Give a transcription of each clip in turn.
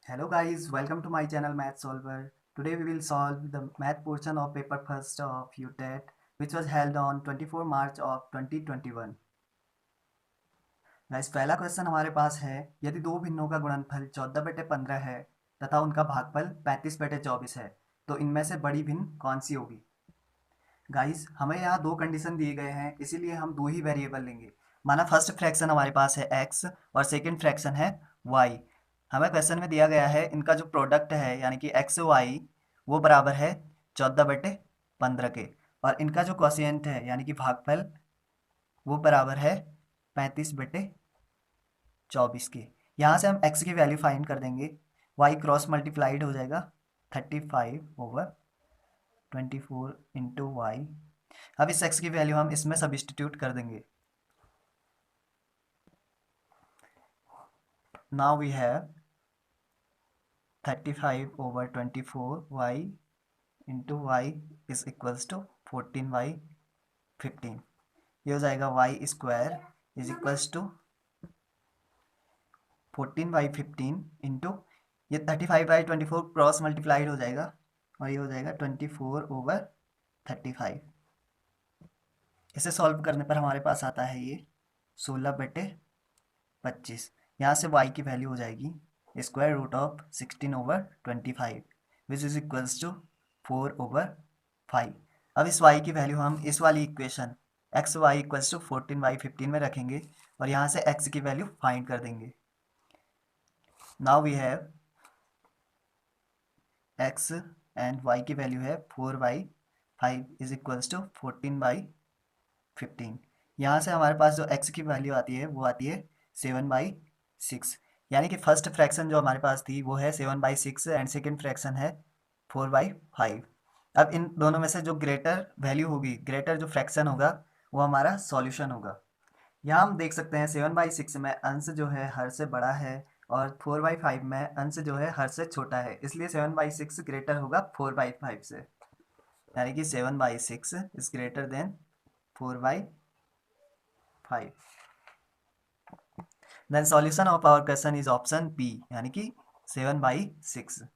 Hello guys, welcome to my channel Math Solver. Today we will solve the math portion of paper first of UTET which was held on 24 March of 2021. Guys पहला question हमारे पास है, यदि दो भिन्नों का गुणनफल 14/15 है तथा उनका भागफल 35/24 है तो इनमें से बड़ी भिन्न कौन सी होगी। गाइस हमें यहाँ दो कंडीशन दिए गए हैं, इसीलिए हम दो ही वेरिएबल लेंगे। माना फर्स्ट फ्रैक्शन हमारे पास है x और सेकंड फ्रैक्शन है y। हमें क्वेश्चन में दिया गया है इनका जो प्रोडक्ट है यानी कि एक्स वाई वो बराबर है 14/15 के, और इनका जो क्वोशिएंट है यानी कि भागफल वो बराबर है 35/24 के। यहाँ से हम x की वैल्यू फाइंड कर देंगे, y क्रॉस मल्टीप्लाइड हो जाएगा 35/24 y। अब इस x की वैल्यू हम इसमें सब्स्टिट्यूट कर देंगे। Now we have 35/24 y into Y is equals to 14/15। ये हो जाएगा Y square is equals to 14/15 into ये 35/24 क्रॉस मल्टीप्लाइड हो जाएगा और ये हो जाएगा 24/35। इसे सॉल्व करने पर हमारे पास आता है ये 16/25। यहाँ से y की वैल्यू हो जाएगी square root of 16/25 which is equals to 4/5। अब इस y की वैल्यू हम इस वाली equation X Y equals to 14/15 में रखेंगे और यहाँ से x की वैल्यू फाइंड कर देंगे। Now we have x and y की वैल्यू है 4/5 इज इक्वल्स टू 14/15। यहाँ से हमारे पास जो x की वैल्यू आती है वो आती है 7/6, यानी कि फर्स्ट फ्रैक्शन जो हमारे पास थी वो है 7/6 एंड सेकेंड फ्रैक्शन है 4/5। अब इन दोनों में से जो ग्रेटर वैल्यू होगी, ग्रेटर जो फ्रैक्शन होगा वो हमारा सॉल्यूशन होगा। यहाँ हम देख सकते हैं 7/6 में अंश जो है हर से बड़ा है और 4/5 में अंश जो है हर से छोटा है, इसलिए 7/6 ग्रेटर होगा 4/5 से, यानी कि 7/6 is greater than 4/5। Then solution of our question is option B, यानी कि 7/6।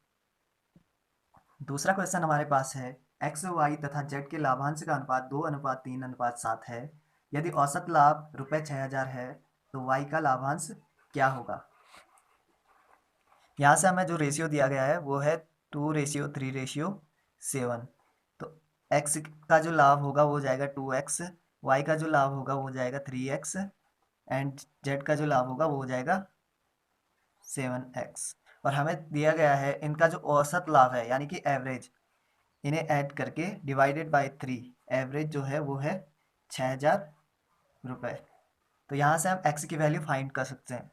दूसरा क्वेश्चन हमारे पास है, एक्स वाई तथा जेड के लाभांश का अनुपात 2:3:7 है। यदि औसत लाभ ₹6000 है तो वाई का लाभांश क्या होगा। यहाँ से हमें जो रेशियो दिया गया है वो है 2:3:7। तो x का जो लाभ होगा वो जाएगा 2x, y का जो लाभ होगा वो जाएगा 3x एंड z का जो लाभ होगा वो हो जाएगा 7x। और हमें दिया गया है इनका जो औसत लाभ है यानी कि एवरेज, इन्हें ऐड करके डिवाइडेड बाय 3, एवरेज जो है वो है 6000 रुपये। तो यहाँ से हम x की वैल्यू फाइंड कर सकते हैं।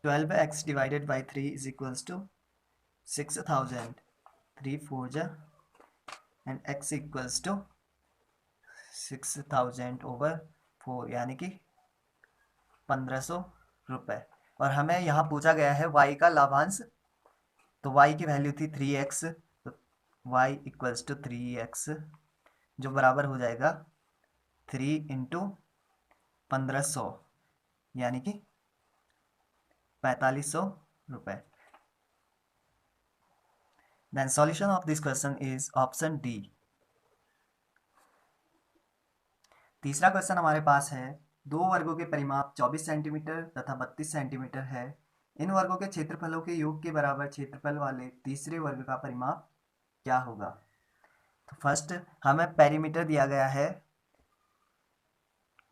12x divided by 3 is equals to 6000, 3 4 जा एंड x इक्वल्स टू 6000/4 यानी कि 1500 रुपये। और हमें यहाँ पूछा गया है y का लाभांश, तो y की वैल्यू थी 3x, तो y इक्वल्स टू 3x जो बराबर हो जाएगा 3 इंटू 1500 यानी कि 4500 रुपये। Then solution of this question is option D. तीसरा क्वेश्चन हमारे पास है, दो वर्गों के परिमाप 24 सेंटीमीटर तथा 32 सेंटीमीटर है। इन वर्गों के क्षेत्रफलों के योग के बराबर क्षेत्रफल वाले तीसरे वर्ग का परिमाप क्या होगा। तो फर्स्ट हमें पेरीमीटर दिया गया है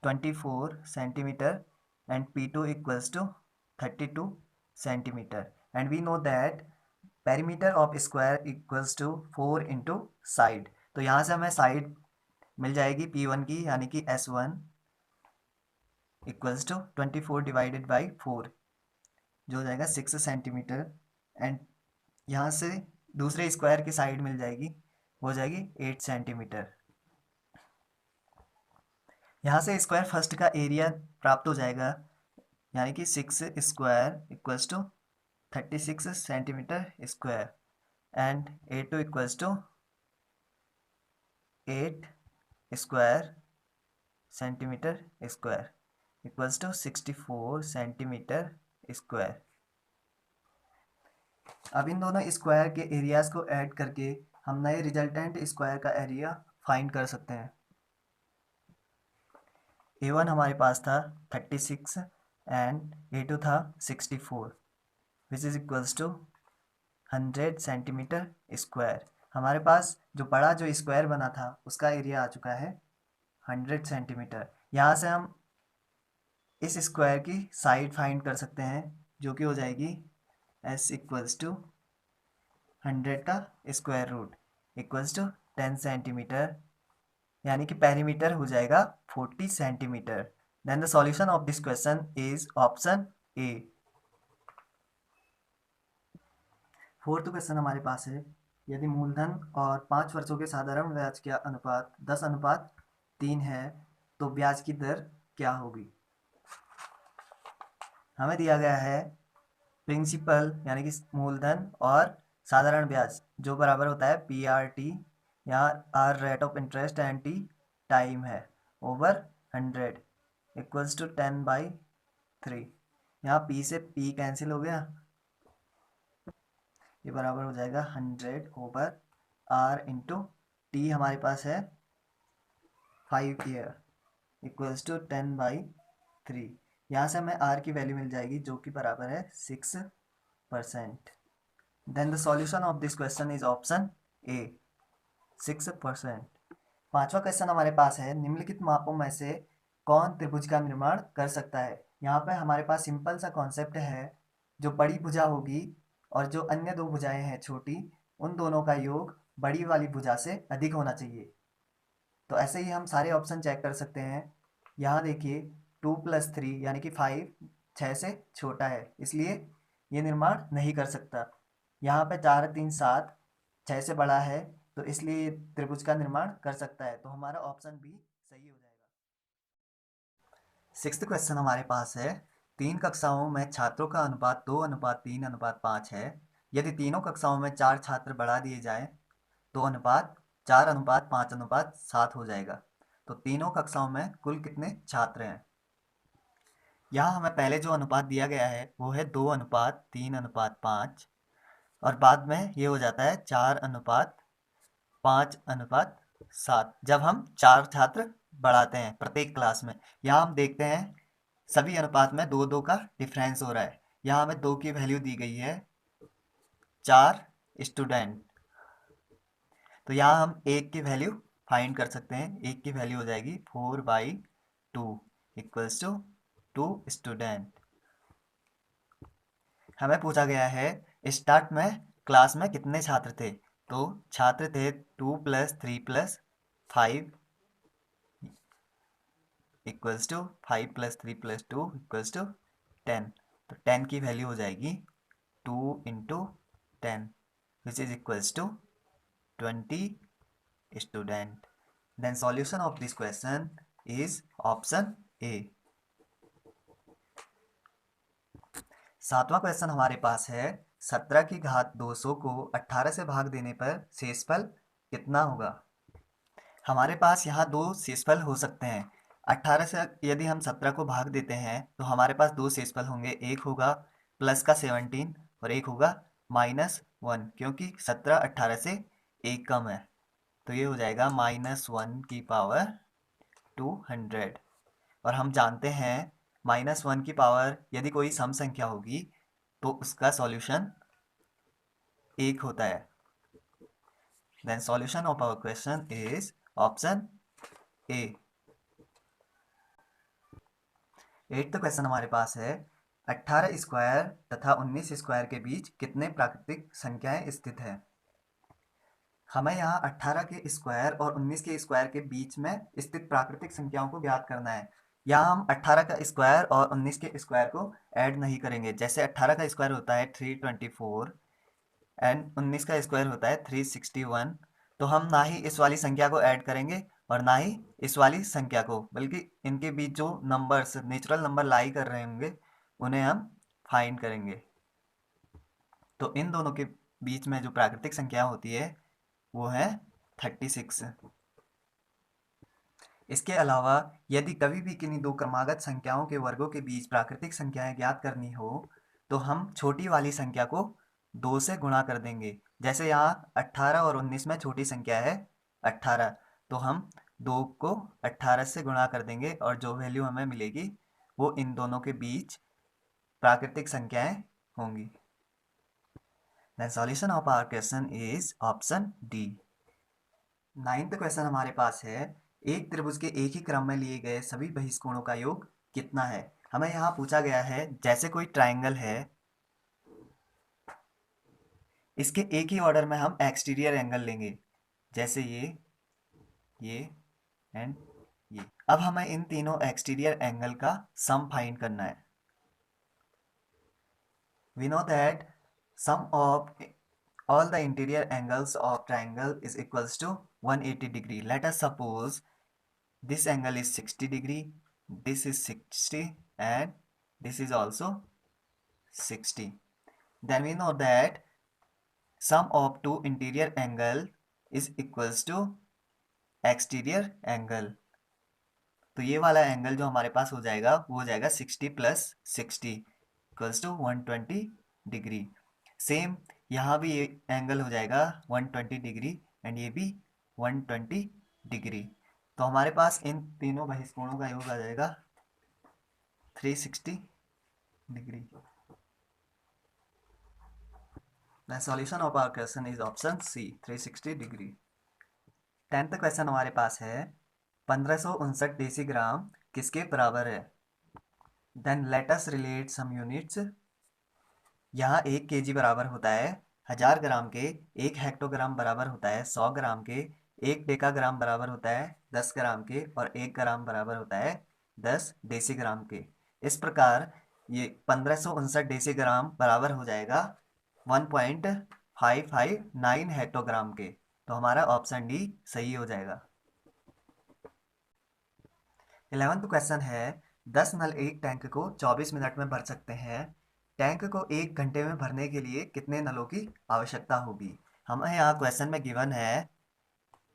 24 centimetre and P2 equals to 32 centimetre and we know that perimeter of square equals to 4 into side. तो यहाँ से हमें साइड मिल जाएगी P1 की यानी कि S1 equals to 24 divided by 4 जो हो जाएगा 6 सेंटीमीटर एंड यहाँ से दूसरे स्क्वायर की साइड मिल जाएगी, हो जाएगी 8 सेंटीमीटर। यहाँ से स्क्वायर फर्स्ट का एरिया प्राप्त हो जाएगा यानी कि 6 square equals to 36 centimetre square and A2 equals to 8 square centimetre square equals to 64 centimetre square. अब इन दोनों स्क्वायर के एरियाज को ऐड करके हम नए रिजल्टेंट स्क्वायर का एरिया फाइंड कर सकते हैं। A1 हमारे पास था 36 एंड A2 था 64 which is equals to 100 centimetre square. हमारे पास जो बड़ा जो स्क्वायर बना था उसका एरिया आ चुका है 100 सेंटीमीटर। यहाँ से हम इस स्क्वायर की साइड फाइंड कर सकते हैं जो कि हो जाएगी s इक्वल्स टू 100 का square root equals to 10 centimetre, यानी कि पेरीमीटर हो जाएगा 40 centimetre. Then the solution of this question is option A. Fourth question हमारे पास है, यदि मूलधन और 5 वर्षों के साधारण ब्याज का अनुपात 10:3 है तो ब्याज की दर क्या होगी। हमें दिया गया है प्रिंसिपल यानी कि मूलधन और साधारण ब्याज जो बराबर होता है PRT, यहाँ R rate of interest and T time है, ओवर 100 इक्वल्स टू 10/3। यहाँ P से P कैंसिल हो गया, ये बराबर हो जाएगा 100 ओवर R इंटू T हमारे पास है 5 ईयर इक्वल्स टू 10/3। यहाँ से हमें R की वैल्यू मिल जाएगी जो कि बराबर है 6%। Then the solution of this question is option A 6%। पांचवा क्वेश्चन हमारे पास है, निम्नलिखित मापों में से कौन त्रिभुज का निर्माण कर सकता है। यहाँ पे हमारे पास सिंपल सा कॉन्सेप्ट है, जो बड़ी भुजा होगी और जो अन्य दो भुजाएं हैं छोटी, उन दोनों का योग बड़ी वाली भुजा से अधिक होना चाहिए। तो ऐसे ही हम सारे ऑप्शन चेक कर सकते हैं। यहाँ देखिए 2+3 यानी कि 5 6 से छोटा है, इसलिए ये निर्माण नहीं कर सकता। यहाँ पे 4 3 7 6 से बड़ा है, तो इसलिए त्रिभुज का निर्माण कर सकता है, तो हमारा ऑप्शन बी सही हो जाएगा। सिक्स्थ क्वेश्चन हमारे पास है, 3 कक्षाओं में छात्रों का अनुपात 2:3:5 है। यदि तीनों कक्षाओं में 4 छात्र बढ़ा दिए जाए तो अनुपात 4:5:7 हो जाएगा। तो तीनों कक्षाओं में कुल कितने छात्र हैं। यहाँ हमें पहले जो अनुपात दिया गया है वो है 2:3:5 और बाद में ये हो जाता है 4:5:7 जब हम 4 छात्र बढ़ाते हैं प्रत्येक क्लास में। यहाँ हम देखते हैं सभी अनुपात में 2-2 का डिफरेंस हो रहा है। यहाँ हमें 2 की वैल्यू दी गई है 4 स्टूडेंट, तो यहाँ हम 1 की वैल्यू फाइंड कर सकते हैं। 1 की वैल्यू हो जाएगी 4/2 इक्वल्स टू 2 स्टूडेंट। हमें पूछा गया है स्टार्ट में क्लास में कितने छात्र थे, तो छात्र थे 2 + 3 + 5 इक्वल्स टू 5 + 3 + 2 इक्वल्स टू 10। तो 10 की वैल्यू हो जाएगी 2 × 10 which is equals to 20 student. Then solution of this question is option A. सातवां क्वेश्चन हमारे पास है, 17 की घात 200 को 18 से भाग देने पर शेषफल कितना होगा। हमारे पास यहाँ दो शेषफल हो सकते हैं। 18 से यदि हम 17 को भाग देते हैं तो हमारे पास दो शेषफल होंगे, एक होगा प्लस का 17 और एक होगा -1, क्योंकि 17 18 से एक कम है, तो ये हो जाएगा -1 की पावर 200। और हम जानते हैं -1 की पावर यदि कोई सम संख्या होगी तो उसका सॉल्यूशन 1 होता है। Then solution of our question is option A. 8th question हमारे पास है, 18 स्क्वायर तथा 19 स्क्वायर के बीच कितने प्राकृतिक संख्याएं स्थित है। हमें यहाँ 18 के स्क्वायर और 19 के स्क्वायर के बीच में स्थित प्राकृतिक संख्याओं को ज्ञात करना है। यहाँ हम 18 का स्क्वायर और 19 के स्क्वायर को ऐड नहीं करेंगे। जैसे 18 का स्क्वायर होता है 324 एंड 19 का स्क्वायर होता है 361, तो हम ना ही इस वाली संख्या को ऐड करेंगे और ना ही इस वाली संख्या को, बल्कि इनके बीच जो नंबर्स नेचुरल नंबर लाई कर रहे होंगे उन्हें हम फाइंड करेंगे। तो इन दोनों के बीच में जो प्राकृतिक संख्या होती है वो है 36। इसके अलावा यदि कभी भी किन्हीं दो क्रमागत संख्याओं के वर्गों के बीच प्राकृतिक संख्याएं ज्ञात करनी हो तो हम छोटी वाली संख्या को 2 से गुणा कर देंगे। जैसे यहाँ 18 और 19 में छोटी संख्या है 18, तो हम 2 को 18 से गुणा कर देंगे और जो वैल्यू हमें मिलेगी वो इन दोनों के बीच प्राकृतिक संख्याएं होंगी। The solution of our question is option D। 9th question हमारे पास है, एक त्रिभुज के एक ही क्रम में लिए गए सभी बहिष्कोणों का योग कितना है। हमें यहाँ पूछा गया है, जैसे कोई ट्राइंगल है, इसके एक ही ऑर्डर में हम एक्सटीरियर एंगल लेंगे, जैसे ये एंड ये। अब हमें इन तीनों एक्सटीरियर एंगल का सम फाइंड करना है। We know that sum of all the interior angles of triangle is equals to 180 degree. Let us suppose this angle is 60 degree, this is 60 and this is also 60. Then we know that sum of two interior angle is equals to exterior angle. तो ये वाला angle जो हमारे पास हो जाएगा वो हो जाएगा 60 plus 60 equals to 120 degree. Same यहाँ भी ये एंगल हो जाएगा 120 डिग्री एंड ये भी 120 डिग्री। तो हमारे पास इन तीनों बहिष्कोणों का योग आ जाएगा 360 degree. The solution of our question is option C, 360 degree. 10th question हमारे पास है, 1559 डेसीग्राम किसके बराबर है। देन लेट अस रिलेट सम यूनिट्स। यहाँ 1 kg बराबर होता है 1000 ग्राम के, 1 हेक्टोग्राम बराबर होता है 100 ग्राम के, 1 डेकाग्राम बराबर होता है 10 ग्राम के और 1 ग्राम बराबर होता है 10 डेसीग्राम के। इस प्रकार ये 1559 डेसीग्राम बराबर हो जाएगा 1.559 हेक्टोग्राम के। तो हमारा ऑप्शन डी सही हो जाएगा। 11th क्वेश्चन है, 10 नल एक टैंक को 24 मिनट में भर सकते हैं। टैंक को 1 घंटे में भरने के लिए कितने नलों की आवश्यकता होगी। हमें यहाँ क्वेश्चन में गिवन है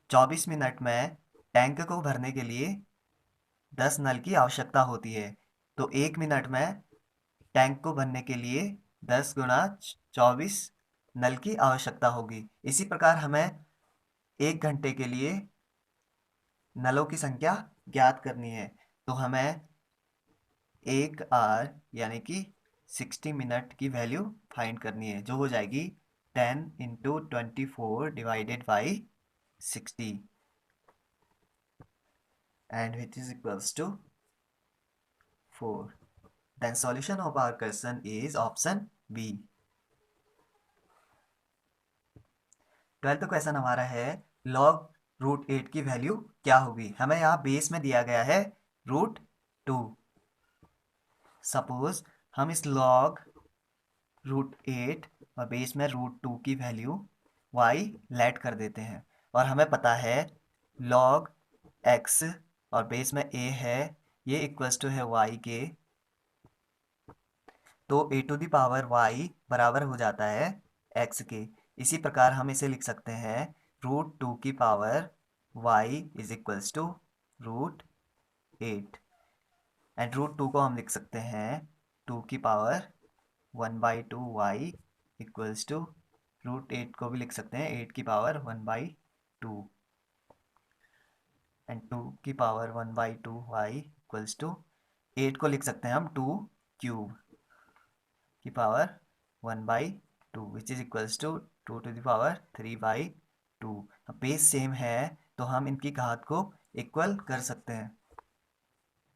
24 मिनट में टैंक को भरने के लिए 10 नल की आवश्यकता होती है। तो 1 मिनट में टैंक को भरने के लिए 10 गुणा 24 नल की आवश्यकता होगी। इसी प्रकार हमें 1 घंटे के लिए नलों की संख्या ज्ञात करनी है। तो हमें 1 आवर यानी कि 60 मिनट की वैल्यू फाइंड करनी है, जो हो जाएगी 10 into 24 divided by 60 and which is equals to 4। Then solution of our question is option B. 12th question हमारा है, लॉग रूट 8 की वैल्यू क्या होगी। हमें यहाँ बेस में दिया गया है रूट 2। सपोज हम इस लॉग रूट 8 और बेस में रूट 2 की वैल्यू y लेट कर देते हैं और हमें पता है log x और बेस में a है, ये इक्वल्स टू है y के। तो a to the power y बराबर हो जाता है x के। इसी प्रकार हम इसे लिख सकते हैं रूट 2 की power y is equals to root 8 and root 2 को हम लिख सकते हैं 2 की power 1/2 y equals to root 8 को भी लिख सकते हैं 8 की पावर 1/2 एंड 2 की पावर 1/2 y इक्वल्स टू 8 को लिख सकते हैं हम 2 क्यूब की power 1/2 which is equals to 2 to the power 3/2। अब बेस सेम है तो हम इनकी घात को इक्वल कर सकते हैं।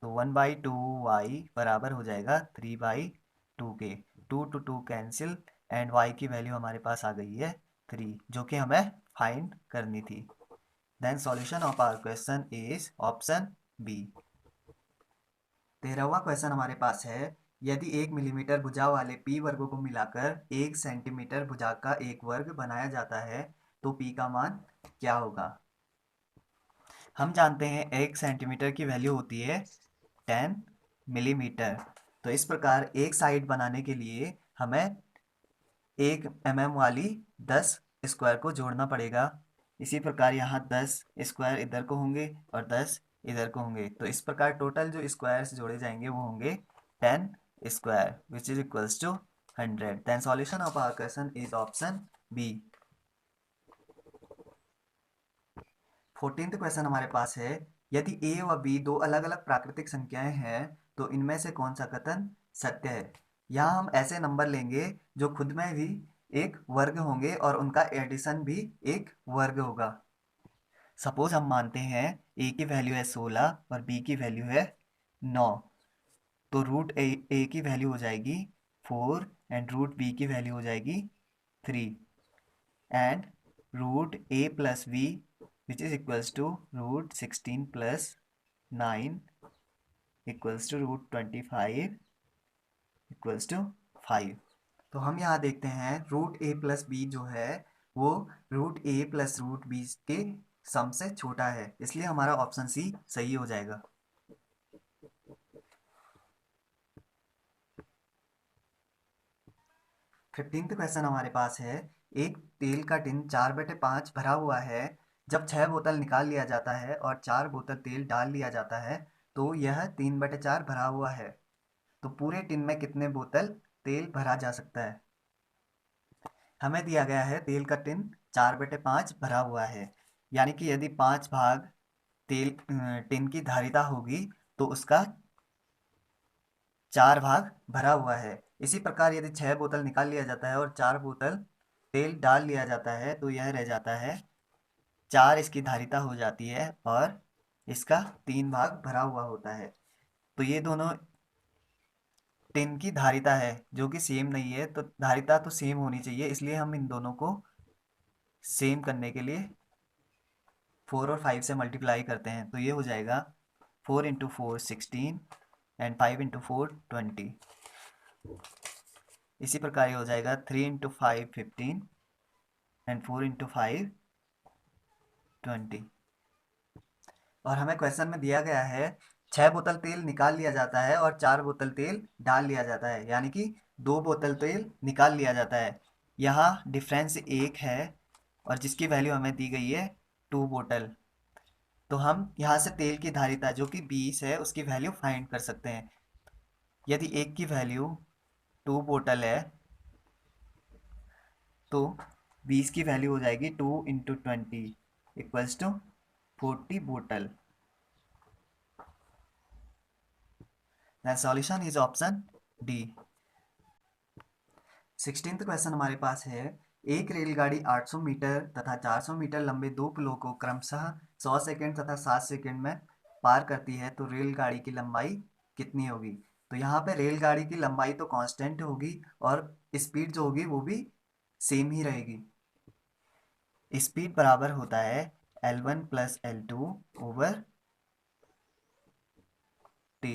तो 1/2 y बराबर हो जाएगा 3/2 के। 2 टू 2 कैंसिल एंड y की वैल्यू हमारे पास आ गई है 3, जो कि हमें फाइंड करनी थी। Then solution of our question is option B. 13वां क्वेश्चन हमारे पास है, यदि 1 मिलीमीटर भुजा वाले p वर्गों को मिलाकर 1 सेंटीमीटर भुजा का एक वर्ग बनाया जाता है तो p का मान क्या होगा। हम जानते हैं 1 सेंटीमीटर की वैल्यू होती है 10 मिलीमीटर। तो इस प्रकार एक साइड बनाने के लिए हमें 1 mm वाली 10 स्क्वायर को जोड़ना पड़ेगा। इसी प्रकार यहाँ 10 स्क्वायर इधर को होंगे और 10 इधर को होंगे। तो इस प्रकार टोटल जो स्क्वायर्स जोड़े जाएंगे वो होंगे 10 square which is equals to 100. Then solution of our question is option B. 14th question हमारे पास है, यदि a व b दो अलग अलग प्राकृतिक संख्याएं हैं तो इनमें से कौन सा कथन सत्य है। यहाँ हम ऐसे नंबर लेंगे जो खुद में भी एक वर्ग होंगे और उनका एडिशन भी एक वर्ग होगा। सपोज हम मानते हैं a की वैल्यू है 16 और b की वैल्यू है 9, तो रूट ए की वैल्यू हो जाएगी 4 एंड रूट बी की वैल्यू हो जाएगी 3 and root A plus B which is equals to root 16 plus 9 equals to root 25 equals to 5। तो हम यहाँ देखते हैं रूट ए प्लस बी जो है वो root A plus root B के सम से छोटा है, इसलिए हमारा ऑप्शन सी सही हो जाएगा। 15th क्वेश्चन हमारे पास है, एक तेल का टिन 4/5 भरा हुआ है। जब 6 बोतल निकाल लिया जाता है और 4 बोतल तेल डाल लिया जाता है तो यह 3/4 भरा हुआ है। तो पूरे टिन में कितने बोतल तेल भरा जा सकता है। हमें दिया गया है तेल का टिन 4/5 भरा हुआ है, यानी कि यदि 5 भाग तेल टिन की धारिता होगी तो उसका 4 भाग भरा हुआ है। इसी प्रकार यदि 6 बोतल निकाल लिया जाता है और 4 बोतल तेल डाल लिया जाता है तो यह रह जाता है 4, इसकी धारिता हो जाती है और इसका 3 भाग भरा हुआ होता है। तो ये दोनों टिन की धारिता है जो कि सेम नहीं है, तो धारिता तो सेम होनी चाहिए, इसलिए हम इन दोनों को सेम करने के लिए 4 और 5 से मल्टीप्लाई करते हैं। तो ये हो जाएगा 4 इंटू 4 16 एंड 5 इंटू 4 20। इसी प्रकार ये हो जाएगा 3 इंटू 5 15 एंड 4 इंटू 5 20। और हमें क्वेश्चन में दिया गया है 6 बोतल तेल निकाल लिया जाता है और 4 बोतल तेल डाल लिया जाता है, यानी कि 2 बोतल तेल निकाल लिया जाता है। यहाँ डिफरेंस 1 है और जिसकी वैल्यू हमें दी गई है 2 बोतल। तो हम यहाँ से तेल की धारिता जो कि 20 है उसकी वैल्यू फाइंड कर सकते हैं। यदि एक की वैल्यू 2 बोतल है तो 20 की वैल्यू हो जाएगी 2 इंटू 20 इक्वल्स टू 40 बोतल। The solution is option D. 16th question हमारे पास है, एक रेलगाड़ी 800 मीटर तथा 400 मीटर लंबे दो पुलों को क्रमशः 100 सेकंड तथा 7 सेकंड में पार करती है, तो रेलगाड़ी की लंबाई कितनी होगी। तो यहाँ पे रेलगाड़ी की लंबाई तो कांस्टेंट होगी और स्पीड जो होगी वो भी सेम ही रहेगी। स्पीड बराबर होता है L1 plus L2 over T।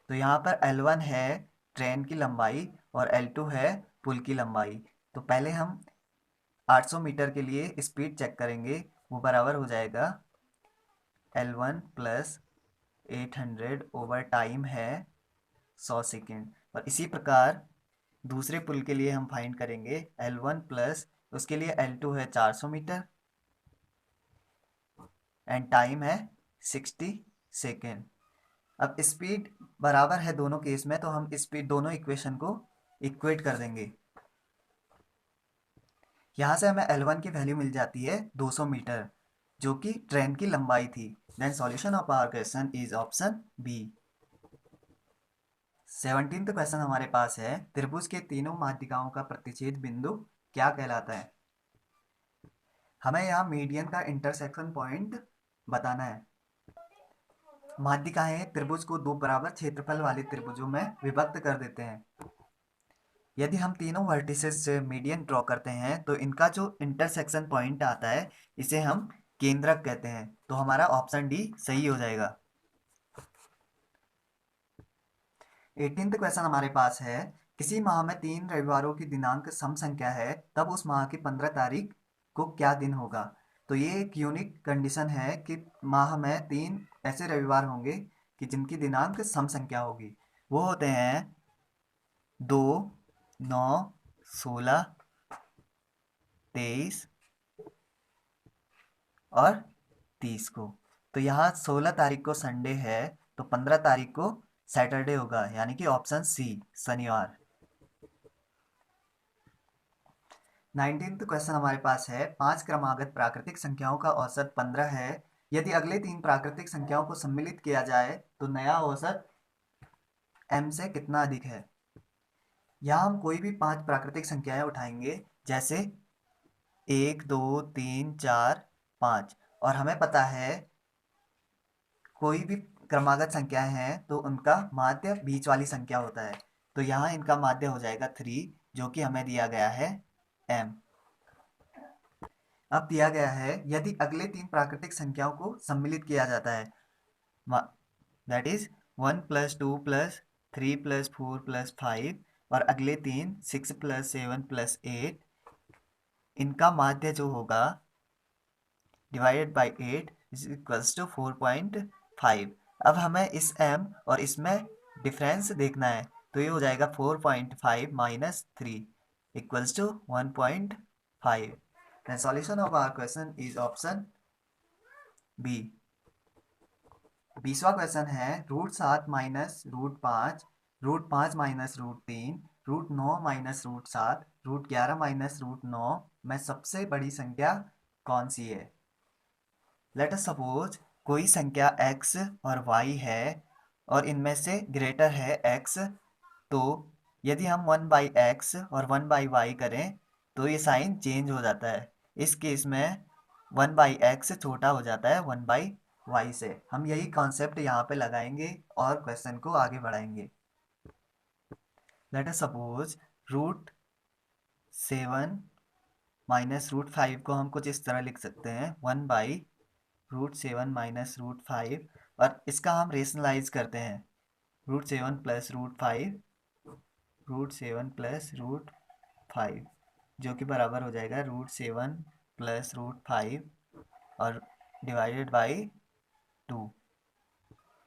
तो यहाँ पर L1 है ट्रेन की लंबाई और L2 है पुल की लंबाई। तो पहले हम 800 मीटर के लिए स्पीड चेक करेंगे, वो बराबर हो जाएगा L1 प्लस 800 ओवर टाइम है 100 सेकेंड। और इसी प्रकार दूसरे पुल के लिए हम फाइंड करेंगे L1 प्लस, उसके लिए L2 है 400 मीटर एंड टाइम है 60 सेकेंड। अब स्पीड बराबर है दोनों केस में, तो हम स्पीड दोनों इक्वेशन को इक्वेट कर देंगे। यहाँ से हमें L1 की वैल्यू मिल जाती है 200 मीटर जो कि ट्रेन की लंबाई थी। Then solution of our question is option B. 17th question हमारे पास है, त्रिभुज के तीनों माध्यिकाओं का प्रतिच्छेद बिंदु क्या कहलाता है। हमें यहाँ मीडियन का इंटरसेक्शन पॉइंट बताना है। माध्यिकाएं त्रिभुज को दो बराबर क्षेत्रफल वाले त्रिभुजों में विभक्त कर देते हैं। यदि हम तीनों वर्टिसेस से मीडियन ड्रॉ करते हैं तो इनका जो इंटरसेक्शन पॉइंट आता है इसे हम केंद्रक कहते हैं। तो हमारा ऑप्शन डी सही हो जाएगा। 18th क्वेश्चन हमारे पास है, किसी माह में 3 रविवारों की दिनांक सम संख्या है, तब उस माह की 15 तारीख को क्या दिन होगा। तो ये एक यूनिक कंडीशन है कि माह में 3 ऐसे रविवार होंगे कि जिनकी दिनांक सम संख्या होगी। वो होते हैं 2, 9, 16, 23 और 30 को। तो यहाँ 16 तारीख को संडे है तो 15 तारीख को सैटरडे होगा, यानी कि ऑप्शन सी शनिवार। 19th क्वेश्चन हमारे पास है, 5 क्रमागत प्राकृतिक संख्याओं का औसत 15 है। यदि अगले 3 प्राकृतिक संख्याओं को सम्मिलित किया जाए तो नया औसत m से कितना अधिक है। यहाँ हम कोई भी 5 प्राकृतिक संख्याएं उठाएंगे, जैसे 1 2 3 4 5, और हमें पता है कोई भी क्रमागत संख्याएं हैं तो उनका माध्य बीच वाली संख्या होता है। तो यहाँ इनका माध्य हो जाएगा 3, जो कि हमें दिया गया है m। अब दिया गया है, यदि अगले 3 प्राकृतिक संख्याओं को सम्मिलित किया जाता है, दैट इज 1 + 2 + 3 + 4 + 5, और अगले 3 6 + 7 + 8, इनका माध्य जो होगा divided by 8 is equals to 4.5। अब हमें इस m और इसमें डिफरेंस देखना है, तो ये हो जाएगा 4.5 minus 3 equals to 1.5। The solution of our question is option B। 20वां क्वेश्चन है, √7 माइनस √5, √5 माइनस √3, √9 माइनस √7, √11 माइनस √9 में सबसे बड़ी संख्या कौन सी है। लेट अस सपोज कोई संख्या x और y है और इनमें से ग्रेटर है x, तो यदि हम 1/x और 1/y करें तो ये साइन चेंज हो जाता है। इस केस में 1/x छोटा हो जाता है 1/y से। हम यही कॉन्सेप्ट यहाँ पे लगाएंगे और क्वेश्चन को आगे बढ़ाएंगे। लेट अस सपोज √7 माइनस √5 को हम कुछ इस तरह लिख सकते हैं 1/√7 माइनस √5, और इसका हम रेशनलाइज करते हैं √7 + √5, √7 + √5, जो कि बराबर हो जाएगा √7 + √5 और डिवाइडेड बाई 2।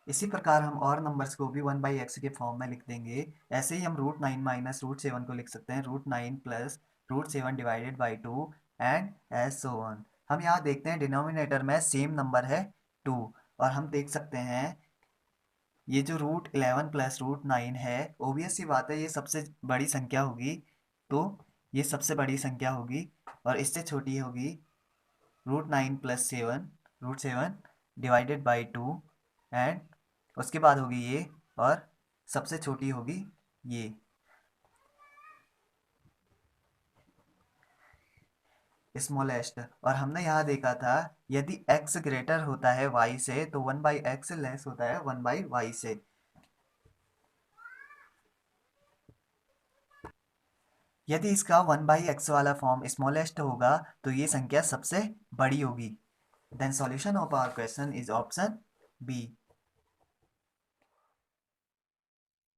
इसी प्रकार हम और नंबर्स को भी 1/x के फॉर्म में लिख देंगे। ऐसे ही हम √9 माइनस √7 को लिख सकते हैं √9 + √7 divided by 2 and as so on. हम यहाँ देखते हैं डिनोमिनेटर में सेम नंबर है 2, और हम देख सकते हैं ये जो √11 + √9 है, ओबियस सी बात है ये सबसे बड़ी संख्या होगी, तो ये सबसे बड़ी संख्या होगी और इससे छोटी होगी √9 + 7, √7 डिवाइडेड बाई 2, एंड उसके बाद होगी ये, और सबसे छोटी होगी ये। स्मॉलेस्ट। और हमने यहाँ देखा था यदि x ग्रेटर होता है y से तो 1/x लेस होता है 1/y से। यदि इसका 1/x वाला फॉर्म स्मॉलेस्ट होगा तो ये संख्या सबसे बड़ी होगी। Then solution of our question is option B.